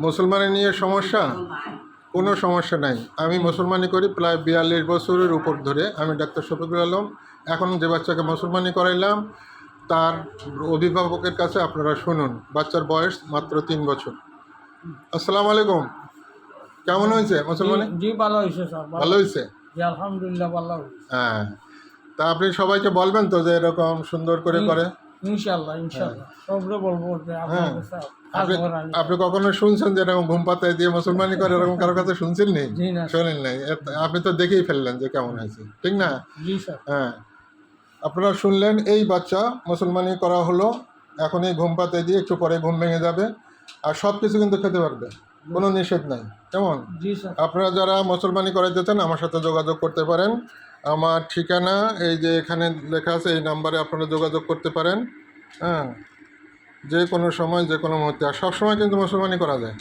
মুসলমানি নিয়ে সমস্যা? কোনো সমস্যা নাই। আমি মুসলমানি করি প্রায় ৪২ বছরের উপর ধরে। আমি ডাক্তার শফিকুল আলম। এখন যে বাচ্চাকে মুসলমানি করাইলাম তার অভিভাবকের কাছে আপনারা শুনুন। বাচ্চার বয়স মাত্র ৩ বছর। আসসালামু আলাইকুম। কেমন হয়েছে মুসলমানি? জি ভালো হয়েছে স্যার, ভালো হয়েছে? জি আলহামদুলিল্লাহ ভালো হয়েছে। হ্যাঁ, তা আপনি সবাইকে বলবেন তো যে এরকম সুন্দর করে করে? ইনশাল্লাহ ইনশাল্লাহ সবরে বলবো যে হ্যাঁ, আপনি আপনার আপনি কখনো শুনছেন যে এরকম ঘুম পাতায় দিয়ে মুসলমানি করে এরকম কারোর কাছে শুনছেন নি? জি না শোনেন নাই। আপনি তো দেখেই ফেললেন যে কেমন হয়েছে, ঠিক না? জি স্যার। হ্যাঁ, আপনারা শুনলেন এই বাচ্চা মুসলমানি করা হলো। এখন এই ঘুম পাতায় দিয়ে একটু পরে ঘুম ভেঙে যাবে, আর সব কিছু কিন্তু খেতে পারবে, কোনো নিষেধ নাই। কেমন? জি স্যার। আপনারা যারা মুসলমানি করাইতে চান আমার সাথে যোগাযোগ করতে পারেন। আমার ঠিকানা এই যে এখানে লেখা আছে, এই নাম্বারে আপনারা যোগাযোগ করতে পারেন। হ্যাঁ, যে কোনো সময় যে কোনো মুহূর্তে, আর সবসময় কিন্তু মুসলমানি করা যায়।